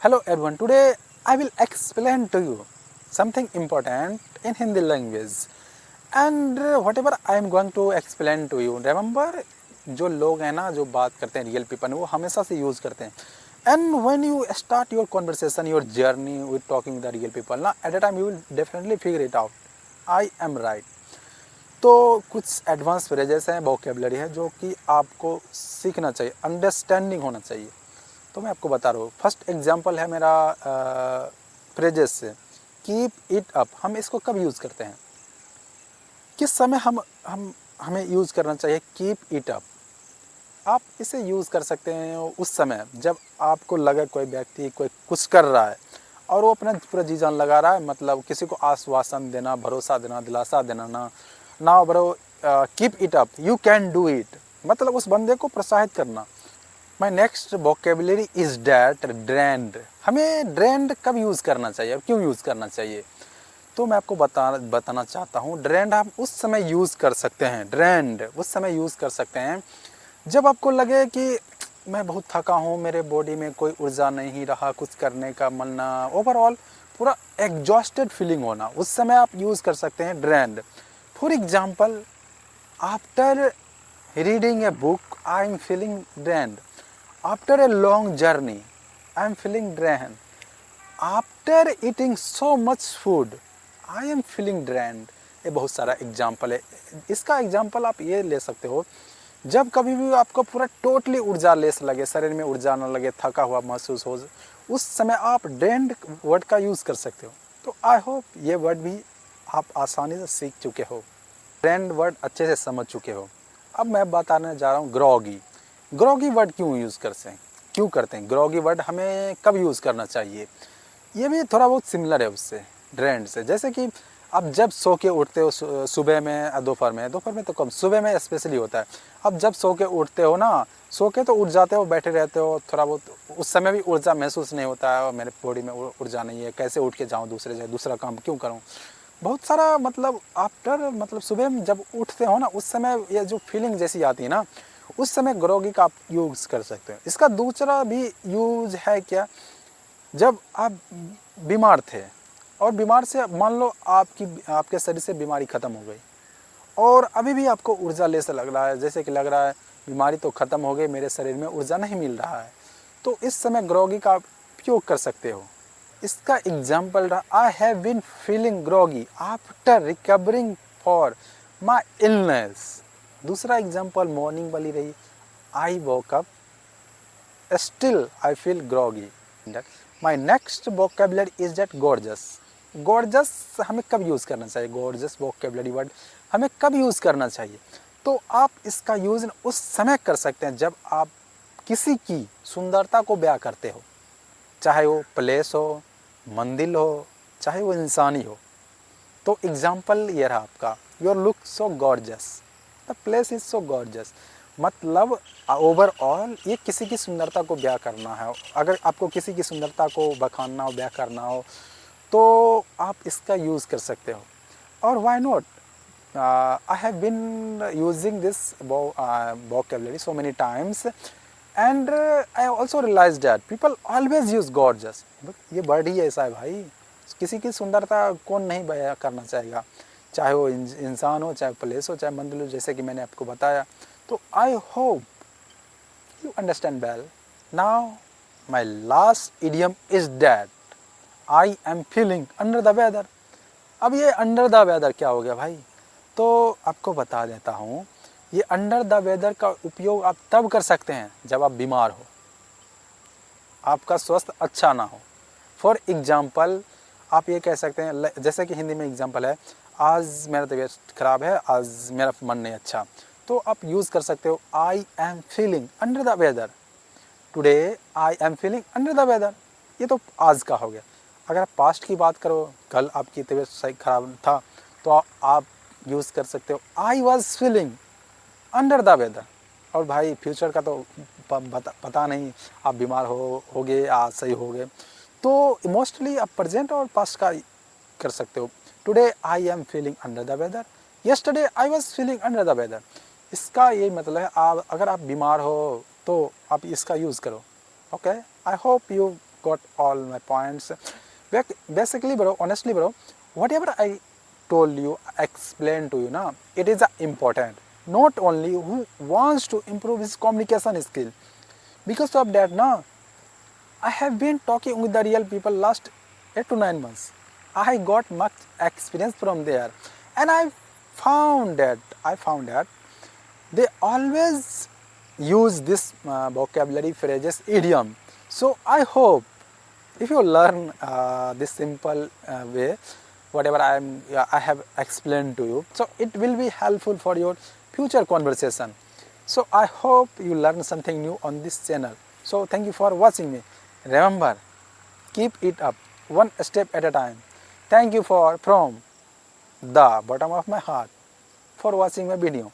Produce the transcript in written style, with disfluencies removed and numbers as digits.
Hello everyone, today I will explain to you something important in Hindi language and whatever I am going to explain to you, remember जो लोग हैं ना जो बात करते हैं रियल पीपल वो हमेशा से यूज़ करते हैं and when you start your conversation, your journey with talking with the real people ना at a time you will definitely figure it out, I am right। तो कुछ एडवांस फ्रेजेस हैं, vocabulary है जो कि आपको सीखना चाहिए, अंडरस्टैंडिंग होना चाहिए। तो मैं आपको बता रहा हूँ। फर्स्ट एग्जांपल है मेरा फ्रेजेस से, कीप इट अप। हम इसको कब यूज़ करते हैं, किस समय हमें यूज़ करना चाहिए कीप इट अप। आप इसे यूज़ कर सकते हैं उस समय जब आपको लगे कोई व्यक्ति कोई कुछ कर रहा है और वो अपना पूरा जी जान लगा रहा है, मतलब किसी को आश्वासन देना, भरोसा देना, दिलासा देना ना bro, keep it up, you can do it, मतलब उस बंदे को प्रोत्साहित करना। माई next vocabulary is that drained. हमें ड्रेंड कब यूज़ करना चाहिए और क्यों यूज़ करना चाहिए, तो मैं आपको बताना चाहता हूँ। ड्रेंड हम उस समय यूज़ कर सकते हैं, ड्रेंड उस समय यूज़ कर सकते हैं जब आपको लगे कि मैं बहुत थका हूँ, मेरे बॉडी में कोई ऊर्जा नहीं रहा, कुछ करने का मन ना, ओवरऑल पूरा एग्जॉस्टेड फीलिंग होना, उस समय आप यूज़ कर सकते हैं drained. For example, after reading a book, I am feeling drained. After a long journey, I am feeling drained. After eating so much food, I am feeling drained. ये बहुत सारा एग्जाम्पल है। इसका एग्जाम्पल आप ये ले सकते हो, जब कभी भी आपको पूरा टोटली ऊर्जा लेस लगे, शरीर में ऊर्जा न लगे, थका हुआ महसूस हो, उस समय आप ड्रेन्ड वर्ड का यूज़ कर सकते हो। तो आई होप ये वर्ड भी आप आसानी से सीख चुके हो, ड्रेन्ड वर्ड अच्छे से समझ चुके हो। अब मैं बताने जा रहा हूँ ग्रॉगी। ग्रॉगी वर्ड क्यों करते हैं ग्रॉगी वर्ड हमें कब यूज़ करना चाहिए, ये भी थोड़ा बहुत सिमिलर है उससे, ड्रेंड से। जैसे कि आप जब सो के उठते हो सुबह में, दोपहर में तो कम, सुबह में स्पेशली होता है। अब जब सो के उठते हो ना, सो के तो उठ जाते हो, बैठे रहते हो, थोड़ा बहुत उस समय भी ऊर्जा महसूस नहीं होता है, और मेरे बॉडी में ऊर्जा नहीं है, कैसे उठ के जाऊँ दूसरे जगह, दूसरा काम क्यों करूँ, बहुत सारा, मतलब आफ्टर, मतलब सुबह में जब उठते हो ना, उस समय ये जो फीलिंग जैसी आती है ना, उस समय ग्रोगी का आप यूज़ कर सकते हैं। इसका दूसरा भी यूज है क्या, जब आप बीमार थे और बीमार से मान लो आपके शरीर से बीमारी ख़त्म हो गई और अभी भी आपको ऊर्जा ले से लग रहा है, जैसे कि लग रहा है बीमारी तो ख़त्म हो गई, मेरे शरीर में ऊर्जा नहीं मिल रहा है, तो इस समय ग्रोगी का उपयोग कर सकते हो। इसका एग्जाम्पल रहा, I have been feeling groggy after recovering for my illness. दूसरा एग्जाम्पल मॉर्निंग वाली रही, I woke up still I feel groggy. My next vocabulary is that gorgeous. Gorgeous हमें कब यूज़ करना चाहिए, गॉर्जस वोकेबलरी वर्ड हमें कब यूज़ करना चाहिए, तो आप इसका यूज़ उस समय कर सकते हैं जब आप किसी की सुंदरता को बयां करते हो, चाहे वो प्लेस हो, मंदिर हो, चाहे वो इंसान ही हो। तो एग्जाम्पल ये रहा आपका, your look so gorgeous, the place is so gorgeous, मतलब ओवरऑल ये किसी की सुंदरता को बयां करना है। अगर आपको किसी की सुंदरता को बखानना हो, बयां करना हो, तो आप इसका यूज़ कर सकते हो। और why not, I have been using this vocabulary so many times and I also realized that people always use gorgeous। ये वर्ड ही ऐसा है भाई, किसी की सुंदरता कौन नहीं बयां करना चाहेगा, चाहे वो इंसान हो, चाहे प्लेस हो, चाहे मंदिर हो, जैसे कि मैंने आपको बताया। तो I hope you understand well. Now my last idiom is that I am feeling under the weather. अब ये अंडर द वेदर क्या हो गया भाई, तो आपको बता देता हूँ। ये अंडर द वेदर का उपयोग आप तब कर सकते हैं जब आप बीमार हो, आपका स्वास्थ्य अच्छा ना हो। फॉर एग्जाम्पल, आप ये कह सकते हैं, जैसे कि हिंदी में एग्जाम्पल है, आज मेरा तबीयत ख़राब है, आज मेरा मन नहीं अच्छा, तो आप यूज़ कर सकते हो, I am feeling under the weather today, I am feeling under the weather. ये तो आज का हो गया। अगर आप पास्ट की बात करो, कल आपकी तबीयत सही ख़राब था, तो आप यूज़ कर सकते हो, I was feeling under the weather. और भाई फ्यूचर का तो पता नहीं, आप बीमार हो गए, आज सही हो गए, तो मोस्टली आप प्रेजेंट और पास्ट का कर सकते हो। Today I am feeling under the weather, yesterday I was feeling under the weather. इसका ये मतलब है, अगर आप बीमार हो तो आप इसका यूज़ करो। Okay, I hope you got all my points. Basically, bro, honestly, bro, whatever I told you, explained to you, now it is important. Not only who wants to improve his communication skill. Because of that, now I have been talking with the real people last 8 to 9 months. I got much experience from there, and I found that they always use this vocabulary phrases idiom. So I hope if you learn this simple way, whatever I have explained to you, so it will be helpful for your future conversation. So I hope you learn something new on this channel. So thank you for watching me. Remember, keep it up one step at a time. Thank you from the bottom of my heart for watching my video.